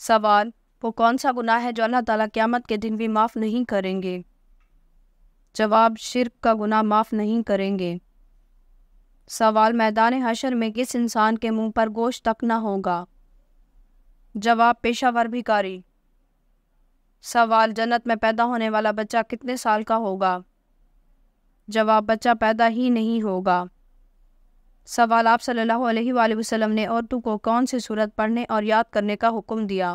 سوال: وہ کون سا گناہ ہے جو اللہ تعالیٰ قیامت کے دن بھی معاف نہیں کریں گے؟ جواب: شرک کا گناہ معاف نہیں کریں گے۔ سوال: میدان حشر میں کس انسان کے منہ پر گوشت تک نہ ہوگا؟ جواب: پیشہ ور بھکاری۔ سوال: جنت میں پیدا ہونے والا بچہ کتنے سال کا ہوگا؟ جواب: بچہ پیدا ہی نہیں ہوگا۔ سوال: آپ صلی اللہ علیہ وآلہ وسلم نے عورتوں کو کون سی سورت پڑھنے اور یاد کرنے کا حکم دیا؟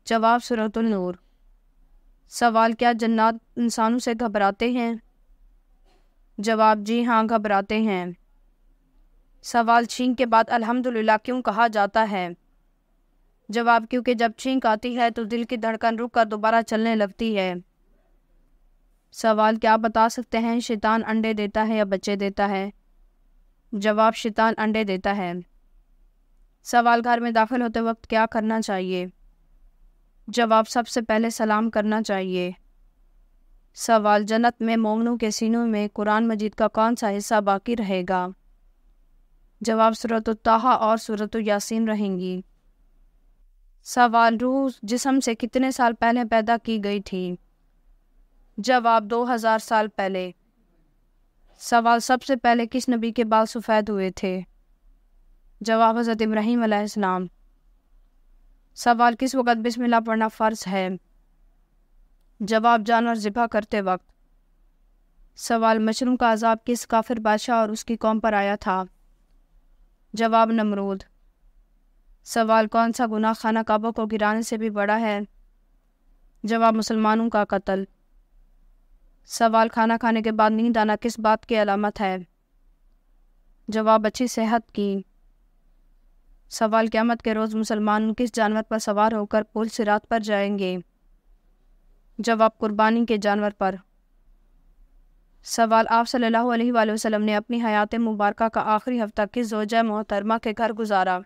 جواب: سورۃ النور۔ سوال: کیا جنات انسانوں سے گھبراتے ہیں؟ جواب: جی ہاں، گھبراتے ہیں۔ سوال: چھینک کے بعد الحمدللہ کیوں کہا جاتا ہے؟ جواب: کیونکہ جب چھینک آتی ہے تو دل کی دھڑکن رک کر دوبارہ چلنے لگتی ہے۔ سوال: کیا آپ بتا سکتے ہیں شیطان انڈے دیتا ہے یا بچے دیتا ہے؟ جواب: شیطان انڈے دیتا ہے۔ سوال: گھر میں داخل ہوتے وقت کیا کرنا چاہیے؟ جواب: سب سے پہلے سلام کرنا چاہیے۔ سوال: جنت میں مومنوں کے سینوں میں قرآن مجید کا کون سا حصہ باقی رہے گا؟ جواب: سورۃ الطٰہٰ اور سورۃ یاسین رہیں گی۔ سوال: روح جسم سے کتنے سال پہلے پیدا کی گئی تھی؟ جواب: 2000 سال پہلے۔ سوال: سب سے پہلے کس نبی کے بال سفید ہوئے تھے؟ جواب: حضرت ابراہیم علیہ السلام۔ سوال: کس وقت بسم اللہ پڑھنا فرض ہے؟ جواب: جانور ذبح کرتے وقت۔ سوال: مشروم کا عذاب کس کافر بادشاہ اور اس کی قوم پر آیا تھا؟ جواب: نمرود۔ سوال: کون سا گناہ خانہ کعبہ کو گرانے سے بھی بڑا ہے؟ جواب: مسلمانوں کا قتل۔ سوال: کھانا کھانے کے بعد نیند آنا کس بات کی علامت ہے؟ جواب: اچھی صحت کی۔ سوال: قیامت کے روز مسلمان کس جانور پر سوار ہو کر پل صراط پر جائیں گے؟ جواب: قربانی کے جانور پر۔ سوال: آپ صلی اللہ علیہ وآلہ وسلم نے اپنی حیات مبارکہ کا آخری ہفتہ کس زوجہ محترمہ کے گھر گزارا؟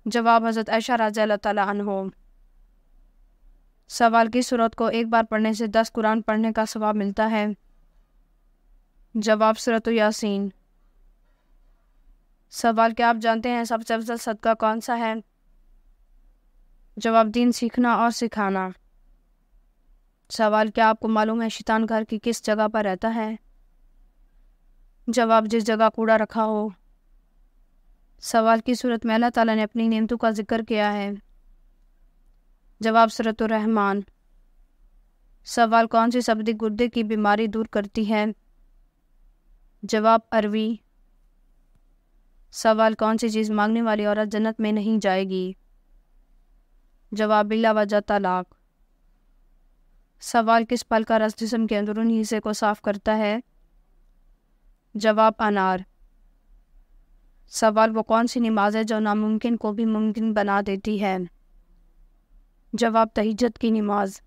جواب: حضرت عائشہ رضی اللہ تعالیٰ عنہ۔ سوال: کس سورت کو ایک بار پڑھنے سے 10 قرآن پڑھنے کا ثواب ملتا ہے؟ جواب: سورۃ یاسین۔ سوال: کیا آپ جانتے ہیں سب سے افضل صدقہ کون سا ہے؟ جواب: دین سیکھنا اور سکھانا۔ سوال: کیا آپ کو معلوم ہے شیطان گھر کی کس جگہ پر رہتا ہے؟ جواب: جس جگہ کوڑا رکھا ہو۔ سوال: کی صورت میں اللہ تعالیٰ نے اپنی نعمتوں کا ذکر کیا ہے؟ جواب: سورۃ الرحمن۔ سوال: کون سی سبزی گردے کی بیماری دور کرتی ہے؟ جواب: اروی۔ سوال: کون سی چیز مانگنے والی عورت جنت میں نہیں جائے گی؟ جواب: بلا وجہ طلاق۔ سوال: کس پھل کا رس جسم کے اندرونی حصے کو صاف کرتا ہے؟ جواب: انار۔ سوال: وہ کون سی نماز ہے جو ناممکن کو بھی ممکن بنا دیتی ہے؟ جواب: تہجد کی نماز۔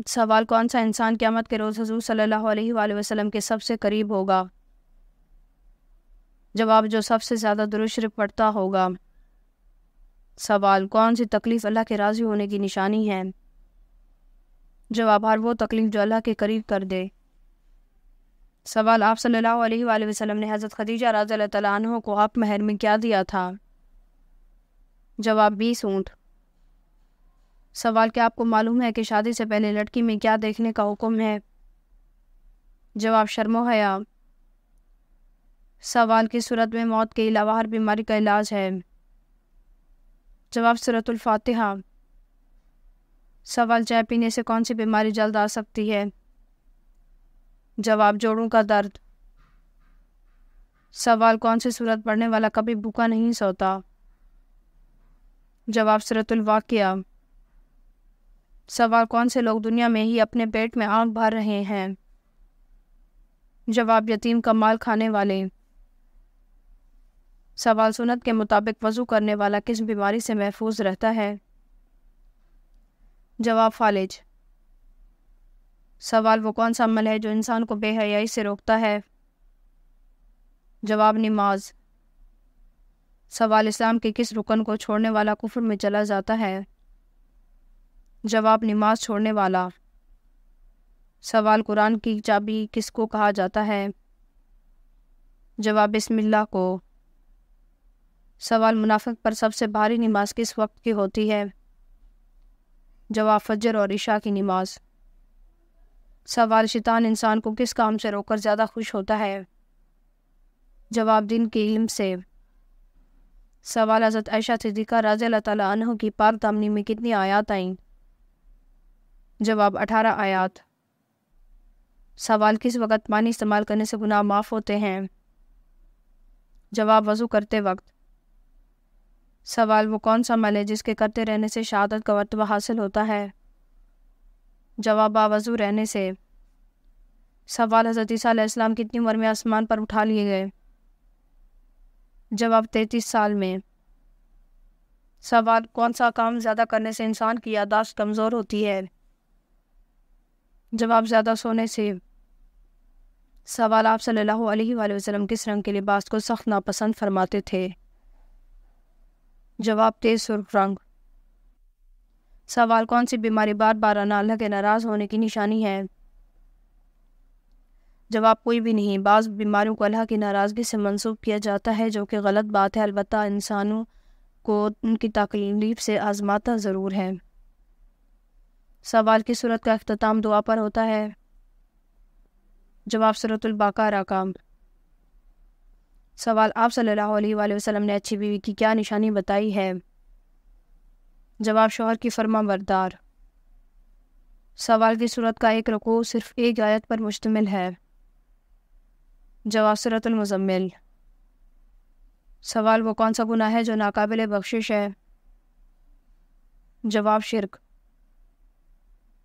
سوال: کون سا انسان قیامت کے روز حضور صلی اللہ علیہ وآلہ وسلم کے سب سے قریب ہوگا؟ جواب: جو سب سے زیادہ درود شریف پڑھتا ہوگا۔ سوال: کون سی تکلیف اللہ کے راضی ہونے کی نشانی ہے؟ جواب: ہر وہ تکلیف جو اللہ کے قریب کر دے۔ سوال: آپ صلی اللہ علیہ وآلہ وسلم نے حضرت خدیجہ رضی اللہ تعالیٰ عنہ کو آپ مہر میں کیا دیا تھا؟ جواب: 20 اونٹ۔ سوال: کیا آپ کو معلوم ہے کہ شادی سے پہلے لڑکی میں کیا دیکھنے کا حکم ہے؟ جواب: شرم و حیا۔ سوال: کس صورت میں موت کے علاوہ ہر بیماری کا علاج ہے؟ جواب: سورۃ الفاتحہ۔ سوال: چائے پینے سے کون سی بیماری جلد آ سکتی ہے؟ جواب: جوڑوں کا درد۔ سوال: کون سی صورت پڑھنے والا کبھی بھوکا نہیں سوتا؟ جواب: سورۃ الواقعہ۔ سوال: کون سے لوگ دنیا میں ہی اپنے پیٹ میں آگ بھر رہے ہیں؟ جواب: یتیم کا مال کھانے والے۔ سوال: سنت کے مطابق وضو کرنے والا کس بیماری سے محفوظ رہتا ہے؟ جواب: فالج۔ سوال: وہ کون سا عمل ہے جو انسان کو بے حیائی سے روکتا ہے؟ جواب: نماز۔ سوال: اسلام کے کس رکن کو چھوڑنے والا کفر میں چلا جاتا ہے؟ جواب: نماز چھوڑنے والا۔ سوال: قرآن کی چابی کس کو کہا جاتا ہے؟ جواب: بسم اللہ کو۔ سوال منافق پر سب سے بھاری نماز کس وقت کی ہوتی ہے؟ جواب فجر اور عشاء کی نماز۔ سوال شیطان انسان کو کس کام سے روک کر زیادہ خوش ہوتا ہے؟ جواب دین کے علم سے۔ سوال حضرت عائشہ صدیقہ رضی اللہ تعالیٰ عنہ کی پاک دامنی میں کتنی آیات آئیں؟ جواب 18 آیات۔ سوال کس وقت پانی استعمال کرنے سے گناہ معاف ہوتے ہیں؟ جواب وضو کرتے وقت۔ سوال وہ کون سا عمل ہے جس کے کرتے رہنے سے شہادت کا مرتبہ حاصل ہوتا ہے؟ جواب باوضو رہنے سے۔ سوال حضرت عیسیٰ علیہ السلام کتنی عمر میں آسمان پر اٹھا لیے گئے؟ جواب 33 سال میں۔ سوال کون سا کام زیادہ کرنے سے انسان کی یادداشت کمزور ہوتی ہے؟ جواب زیادہ سونے سے۔ سوال آپ صلی اللہ علیہ وآلہ وسلم کس رنگ کے لباس کو سخت ناپسند فرماتے تھے؟ جواب تیز سرخ رنگ۔ سوال کون سی بیماری بار بار آنا اللہ کے ناراض ہونے کی نشانی ہے؟ جواب کوئی بھی نہیں۔ بعض بیماریوں کو اللہ کی ناراضگی سے منسوب کیا جاتا ہے جو کہ غلط بات ہے، البتہ انسانوں کو ان کی تکلیف سے آزماتا ضرور ہے۔ سوال کس سورت کا اختتام دعا پر ہوتا ہے؟ جواب سورۃ البقرہ کا۔ سوال آپ صلی اللہ علیہ وآلہ وسلم نے اچھی بیوی کی کیا نشانی بتائی ہے؟ جواب شوہر کی فرما بردار۔ سوال کی سورت کا ایک رکوع صرف ایک آیت پر مشتمل ہے؟ جواب سورۃ المزمل۔ سوال وہ کون سا گناہ ہے جو ناقابل بخشش ہے؟ جواب شرک۔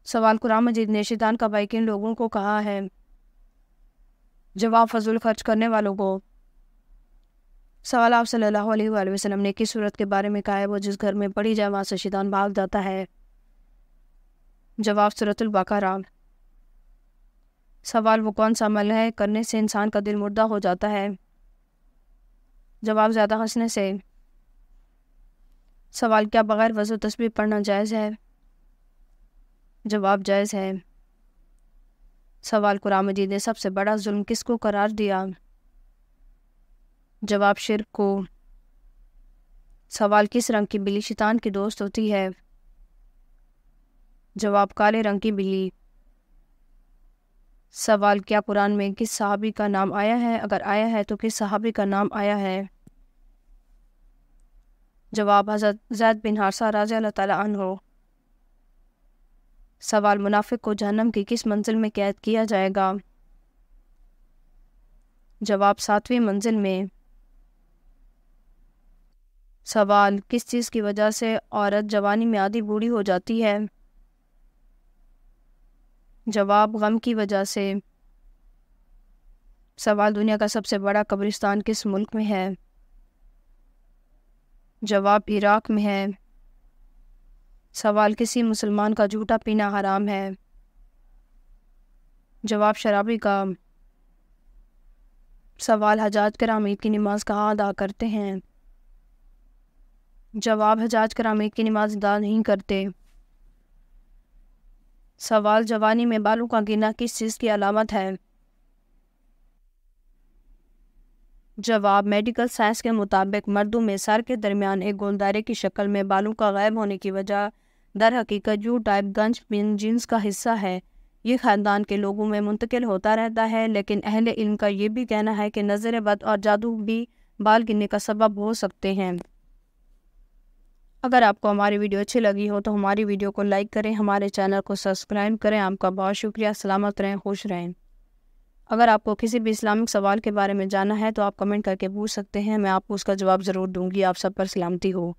سوال قرآن مجید نے شیطان کا بھائی کن لوگوں کو کہا ہے؟ جواب فضول خرچ کرنے والوں کو۔ سوال آپ صلی اللہ علیہ وآلہ وسلم نے کس صورت کے بارے میں کہا ہے وہ جس گھر میں پڑھی جائے وہاں سے شیطان بھاگ جاتا ہے؟ جواب سورۃ البقرہ۔ سوال وہ کون سا عمل ہے کرنے سے انسان کا دل مردہ ہو جاتا ہے؟ جواب زیادہ ہنسنے سے۔ سوال کیا بغیر وضو تسبیح پڑھنا جائز ہے؟ جواب جائز ہے۔ سوال قرآن مجید نے سب سے بڑا ظلم کس کو قرار دیا؟ جواب شرک کو۔ سوال کس رنگ کی بلی شیطان کی دوست ہوتی ہے؟ جواب کالے رنگ کی بلی۔ سوال کیا قرآن میں کس صحابی کا نام آیا ہے؟ اگر آیا ہے تو کس صحابی کا نام آیا ہے؟ جواب حضرت زید بن حارثہ رضی اللہ تعالیٰ عنہ۔ سوال منافق کو جہنم کی کس منزل میں قید کیا جائے گا؟ جواب 7ویں منزل میں۔ سوال کس چیز کی وجہ سے عورت جوانی میں آدھی بوڑھی ہو جاتی ہے؟ جواب غم کی وجہ سے۔ سوال دنیا کا سب سے بڑا قبرستان کس ملک میں ہے؟ جواب عراق میں ہے۔ سوال کسی مسلمان کا جھوٹا پینا حرام ہے؟ جواب شرابی کا۔ سوال حجاج کرام عید کی نماز کہاں ادا کرتے ہیں؟ جواب حجاج کرام عید کی نماز ادا نہیں کرتے۔ سوال جوانی میں بالوں کا گرنا کس چیز کی علامت ہے؟ جواب میڈیکل سائنس کے مطابق مردوں میں سر کے درمیان ایک گول دائرے کی شکل میں بالوں کا غائب ہونے کی وجہ در حقیقت یو ٹائپ گنج پن جینس کا حصہ ہے۔ یہ خاندان کے لوگوں میں منتقل ہوتا رہتا ہے، لیکن اہل علم کا یہ بھی کہنا ہے کہ نظر بد اور جادو بھی بال گرنے کا سبب ہو سکتے ہیں۔ اگر آپ کو ہماری ویڈیو اچھی لگی ہو تو ہماری ویڈیو کو لائک کریں، ہمارے چینل کو سبسکرائب کریں۔ آپ کا بہت شکریہ۔ سلامت رہیں، خوش رہیں۔ اگر آپ کو کسی بھی اسلامک سوال کے بارے میں جاننا ہے تو آپ کمنٹ کر کے پوچھ سکتے ہیں، میں آپ کو اس کا جواب ضرور دوں گی۔ آپ سب پر سلامتی ہو۔